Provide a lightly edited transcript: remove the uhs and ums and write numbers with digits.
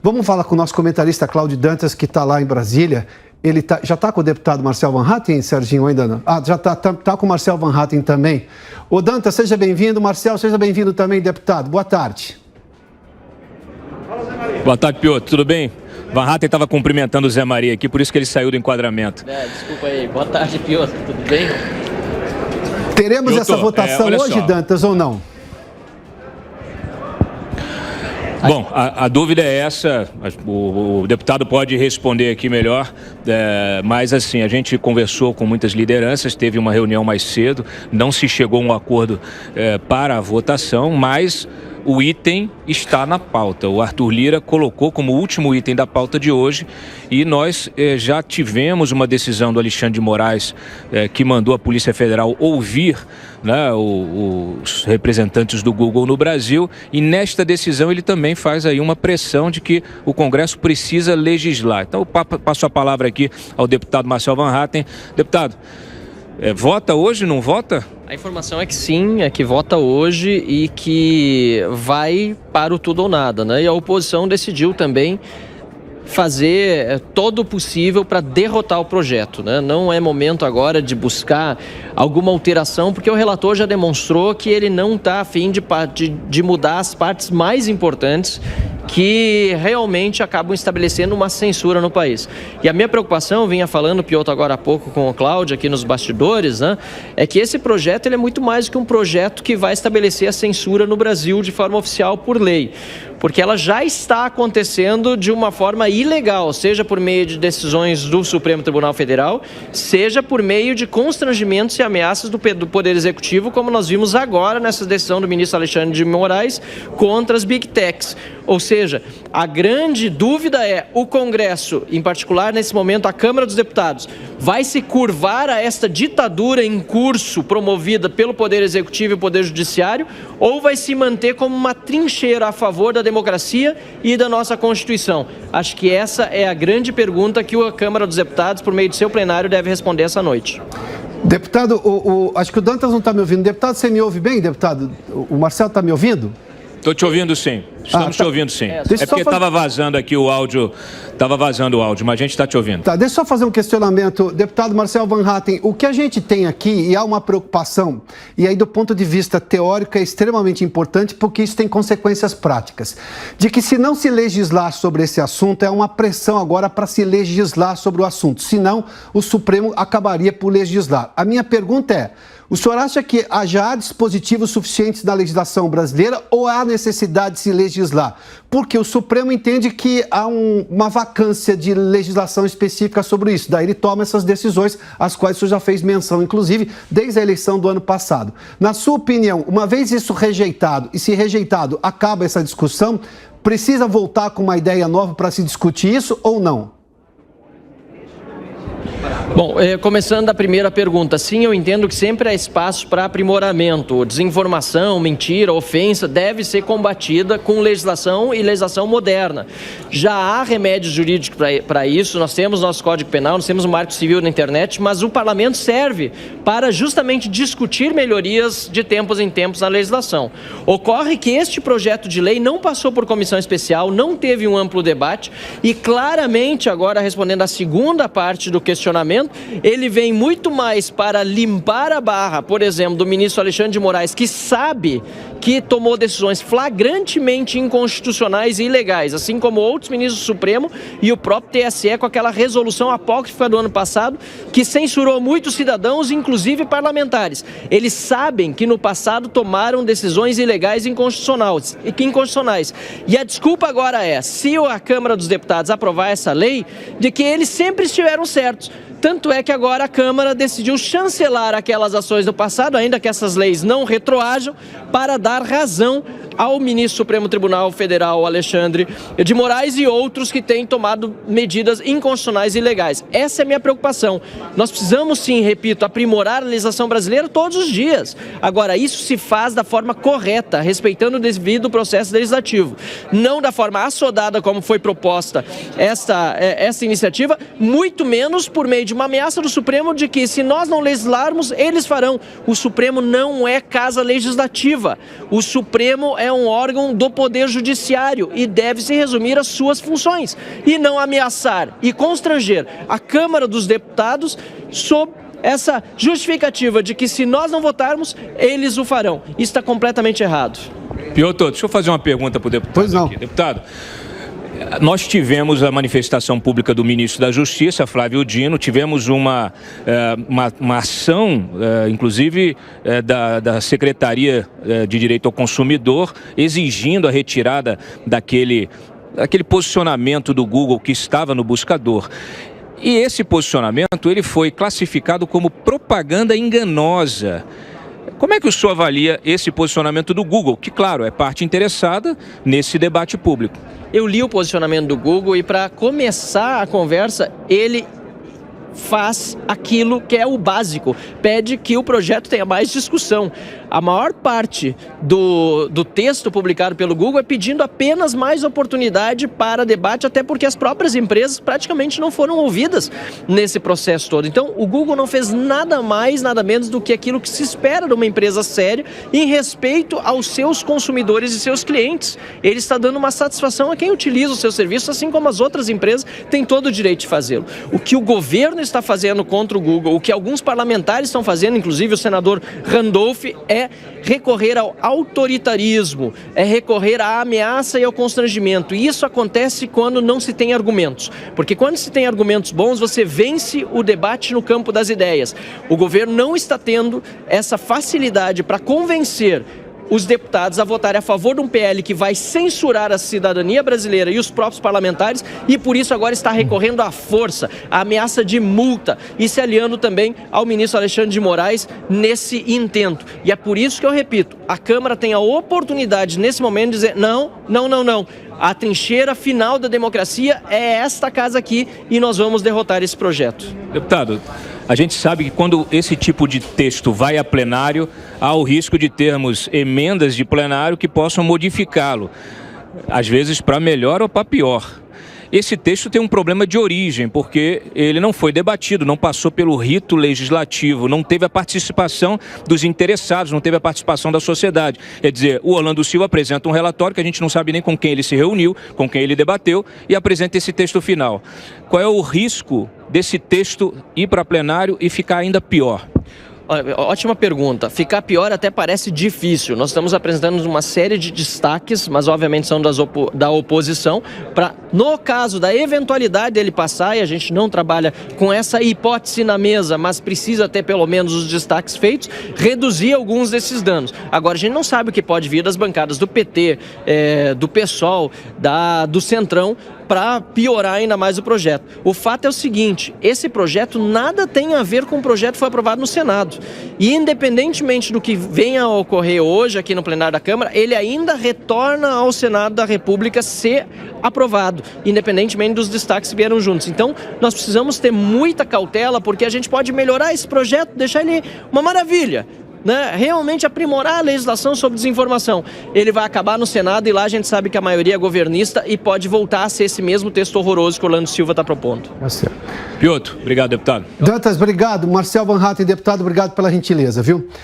Vamos falar com o nosso comentarista Cláudio Dantas, que está lá em Brasília. Ele já está com o deputado Marcel Van Hatten, Serginho, ainda não? Ah, já está com o Marcel Van Hatten também. Ô Dantas, seja bem-vindo. Marcel, seja bem-vindo também, deputado. Boa tarde. Boa tarde, Piotr. Tudo bem? Van Hatten estava cumprimentando o Zé Maria aqui, por isso que ele saiu do enquadramento. Desculpa aí. Boa tarde, Piotr. Tudo bem? Teremos essa votação hoje, Dantas, ou não? Bom, a dúvida é essa, o deputado pode responder aqui melhor, mas assim, a gente conversou com muitas lideranças, teve uma reunião mais cedo, não se chegou a um acordo para a votação, mas o item está na pauta. O Arthur Lira colocou como último item da pauta de hoje e nós já tivemos uma decisão do Alexandre de Moraes que mandou a Polícia Federal ouvir, né, os representantes do Google no Brasil, e nesta decisão ele também faz aí uma pressão de que o Congresso precisa legislar. Então eu passo a palavra aqui ao deputado Marcel Van Hatten. Deputado, vota hoje, não vota? A informação é que sim, é que vota hoje e que vai para o tudo ou nada, né? E a oposição decidiu também fazer todo o possível para derrotar o projeto, né? Não é momento agora de buscar alguma alteração, porque o relator já demonstrou que ele não está a fim de mudar as partes mais importantes que realmente acabam estabelecendo uma censura no país. E a minha preocupação, eu vinha falando, Piotr, agora há pouco com o Cláudio aqui nos bastidores, né, é que esse projeto ele é muito mais do que um projeto que vai estabelecer a censura no Brasil de forma oficial por lei, porque ela já está acontecendo de uma forma ilegal, seja por meio de decisões do Supremo Tribunal Federal, seja por meio de constrangimentos e ameaças do Poder Executivo, como nós vimos agora nessa decisão do ministro Alexandre de Moraes contra as Big Techs. Ou seja, a grande dúvida é: o Congresso, em particular nesse momento a Câmara dos Deputados, vai se curvar a esta ditadura em curso promovida pelo Poder Executivo e o Poder Judiciário, ou vai se manter como uma trincheira a favor da democracia e da nossa Constituição? Acho que essa é a grande pergunta que a Câmara dos Deputados, por meio de seu plenário, deve responder essa noite. Deputado, acho que o Dantas não está me ouvindo. Deputado, você me ouve bem, deputado? O Marcel está me ouvindo? Estou te ouvindo sim. Estamos te ouvindo sim. É porque estava vazando aqui o áudio, mas a gente está te ouvindo. Tá, deixa eu só fazer um questionamento. Deputado Marcel Van Hatten, o que a gente tem aqui, e há uma preocupação, e aí do ponto de vista teórico é extremamente importante, porque isso tem consequências práticas, de que se não se legislar sobre esse assunto, é uma pressão agora para se legislar sobre o assunto, senão o Supremo acabaria por legislar. A minha pergunta é: o senhor acha que já há dispositivos suficientes na legislação brasileira ou há necessidade de se legislar? Porque o Supremo entende que há uma vacância de legislação específica sobre isso. Daí ele toma essas decisões, às quais o senhor já fez menção, inclusive, desde a eleição do ano passado. Na sua opinião, uma vez isso rejeitado, e se rejeitado acaba essa discussão, precisa voltar com uma ideia nova para se discutir isso ou não? Bom, começando da primeira pergunta, sim, eu entendo que sempre há espaço para aprimoramento. Desinformação, mentira, ofensa deve ser combatida com legislação e legislação moderna. Já há remédios jurídicos para isso, nós temos nosso Código Penal, nós temos o Marco Civil na internet, mas o Parlamento serve para justamente discutir melhorias de tempos em tempos na legislação. Ocorre que este projeto de lei não passou por comissão especial, não teve um amplo debate e claramente, agora respondendo à segunda parte do questionamento, ele vem muito mais para limpar a barra, por exemplo, do ministro Alexandre de Moraes, que sabe que tomou decisões flagrantemente inconstitucionais e ilegais, assim como outros ministros do Supremo e o próprio TSE com aquela resolução apócrifa do ano passado, que censurou muitos cidadãos, inclusive parlamentares. Eles sabem que no passado tomaram decisões ilegais e inconstitucionais. E a desculpa agora é, se a Câmara dos Deputados aprovar essa lei, de que eles sempre estiveram certos. Tanto é que agora a Câmara decidiu chancelar aquelas ações do passado, ainda que essas leis não retroajam, para dar razão ao ministro do Supremo Tribunal Federal, Alexandre de Moraes, e outros que têm tomado medidas inconstitucionais e ilegais. Essa é a minha preocupação. Nós precisamos, sim, repito, aprimorar a legislação brasileira todos os dias. Agora, isso se faz da forma correta, respeitando o devido processo legislativo. Não da forma assodada como foi proposta essa iniciativa, muito menos por meio de uma ameaça do Supremo de que, se nós não legislarmos, eles farão. O Supremo não é casa legislativa. O Supremo é é um órgão do Poder Judiciário e deve se resumir às suas funções e não ameaçar e constranger a Câmara dos Deputados sob essa justificativa de que se nós não votarmos, eles o farão. Isso está completamente errado. Piotr, deixa eu fazer uma pergunta para o deputado. Pois não. Aqui. Deputado, nós tivemos a manifestação pública do ministro da Justiça, Flávio Dino, tivemos uma ação, inclusive, da Secretaria de Direito ao Consumidor, exigindo a retirada daquele posicionamento do Google que estava no buscador. E esse posicionamento ele foi classificado como propaganda enganosa. Como é que o senhor avalia esse posicionamento do Google, que, claro, é parte interessada nesse debate público? Eu li o posicionamento do Google e, para começar a conversa, ele faz aquilo que é o básico, pede que o projeto tenha mais discussão. A maior parte do texto publicado pelo Google é pedindo apenas mais oportunidade para debate, até porque as próprias empresas praticamente não foram ouvidas nesse processo todo. Então, o Google não fez nada mais, nada menos do que aquilo que se espera de uma empresa séria em respeito aos seus consumidores e seus clientes. Ele está dando uma satisfação a quem utiliza o seu serviço, assim como as outras empresas têm todo o direito de fazê-lo. O que o governo está fazendo contra o Google, o que alguns parlamentares estão fazendo, inclusive o senador Randolph, é recorrer ao autoritarismo, é recorrer à ameaça e ao constrangimento. E isso acontece quando não se tem argumentos. Porque quando se tem argumentos bons, você vence o debate no campo das ideias. O governo não está tendo essa facilidade para convencer os deputados a votarem a favor de um PL que vai censurar a cidadania brasileira e os próprios parlamentares, e por isso agora está recorrendo à força, à ameaça de multa e se aliando também ao ministro Alexandre de Moraes nesse intento. E é por isso que eu repito, a Câmara tem a oportunidade nesse momento de dizer não. A trincheira final da democracia é esta casa aqui e nós vamos derrotar esse projeto. Deputado, a gente sabe que quando esse tipo de texto vai a plenário, há o risco de termos emendas de plenário que possam modificá-lo, às vezes para melhor ou para pior. Esse texto tem um problema de origem, porque ele não foi debatido, não passou pelo rito legislativo, não teve a participação dos interessados, não teve a participação da sociedade. Quer dizer, o Orlando Silva apresenta um relatório que a gente não sabe nem com quem ele se reuniu, com quem ele debateu, e apresenta esse texto final. Qual é o risco desse texto ir para plenário e ficar ainda pior? Ótima pergunta. Ficar pior até parece difícil. Nós estamos apresentando uma série de destaques, mas obviamente são da oposição, para, no caso da eventualidade dele passar, e a gente não trabalha com essa hipótese na mesa, mas precisa ter pelo menos os destaques feitos, reduzir alguns desses danos. Agora, a gente não sabe o que pode vir das bancadas do PT, do PSOL, do Centrão, para piorar ainda mais o projeto. O fato é o seguinte, esse projeto nada tem a ver com o projeto que foi aprovado no Senado. E independentemente do que venha a ocorrer hoje aqui no plenário da Câmara, ele ainda retorna ao Senado da República ser aprovado, independentemente dos destaques que vieram juntos. Então, nós precisamos ter muita cautela, porque a gente pode melhorar esse projeto, deixar ele uma maravilha, né? Realmente aprimorar a legislação sobre desinformação. Ele vai acabar no Senado e lá a gente sabe que a maioria é governista e pode voltar a ser esse mesmo texto horroroso que o Orlando Silva está propondo. Piotr, obrigado, deputado. Dantas, obrigado. Marcel Van Hatten, deputado, obrigado pela gentileza, viu?